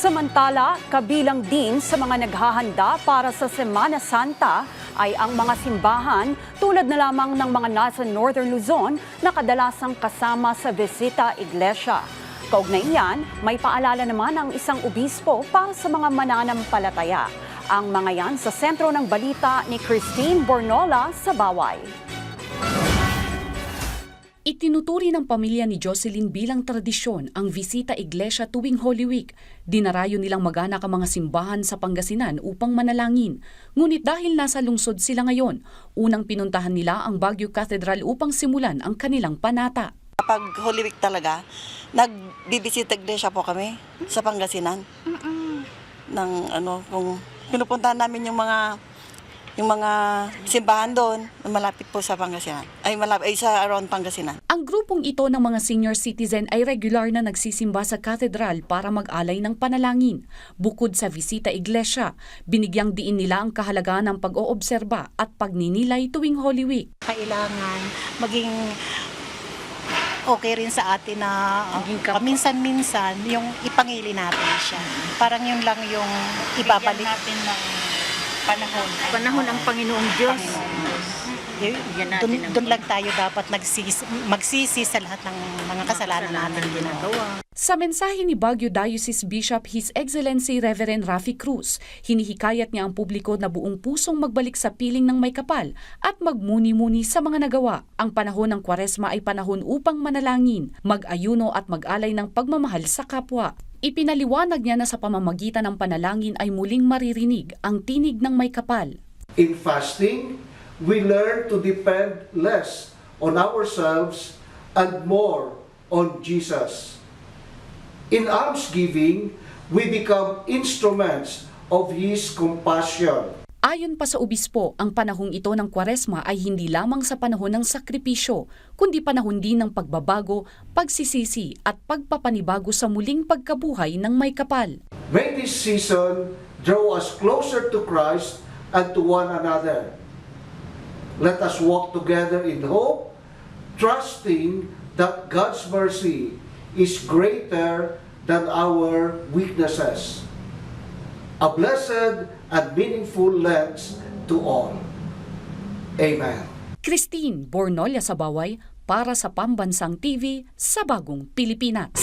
Samantala, kabilang din sa mga naghahanda para sa Semana Santa ay ang mga simbahan tulad na lamang ng mga nasa Northern Luzon na kadalasang kasama sa Visita Iglesia. Kaugnay niyan, may paalala naman ang isang obispo para sa mga mananampalataya. Ang mga yan sa sentro ng balita ni Christine Bornola sa Baway. Itinuturi ng pamilya ni Jocelyn bilang tradisyon ang Visita Iglesia tuwing Holy Week. Dinarayo nilang mag-anak ang mga simbahan sa Pangasinan upang manalangin. Ngunit dahil nasa lungsod sila ngayon, unang pinuntahan nila ang Baguio Cathedral upang simulan ang kanilang panata. Kapag Holy Week talaga, nagbibisita iglesia po kami sa Pangasinan. Kung pinupuntahan namin yung mga simbahan doon, malapit po sa Pangasinan. Ay sa around Pangasinan. Ang grupong ito ng mga senior citizen ay regular na nagsisimba sa katedral para mag-alay ng panalangin. Bukod sa Visita Iglesia, binigyang diin nila ang kahalagahan ng pag-oobserba at pagninilay tuwing Holy Week. Kailangan maging okay rin sa atin na paminsan-minsan yung ipangili natin siya. Parang yun lang yung ibabalik natin ng panahon ang Panginoong Diyos. Doon lang tayo dapat magsisi sa lahat ng mga kasalanan natin ginagawa. Sa mensahe ni Baguio Diocese Bishop His Excellency Reverend Rafi Cruz, hinihikayat niya ang publiko na buong pusong magbalik sa piling ng may kapal at magmuni-muni sa mga nagawa. Ang panahon ng Kwaresma ay panahon upang manalangin, mag-ayuno at mag-alay ng pagmamahal sa kapwa. Ipinaliwanag niya na sa pamamagitan ng panalangin ay muling maririnig ang tinig ng may kapal. In fasting, we learn to depend less on ourselves and more on Jesus. In almsgiving, we become instruments of His compassion. Ayon pa sa obispo, ang panahong ito ng Kwaresma ay hindi lamang sa panahon ng sakripisyo, kundi panahon din ng pagbabago, pagsisisi at pagpapanibago sa muling pagkabuhay ng may kapal. May this season draw us closer to Christ and to one another. Let us walk together in hope, trusting that God's mercy is greater than our weaknesses. A blessed and meaningful Lent to all. Amen. Christine Bornola sa Baway para sa Pambansang TV sa Bagong Pilipinas.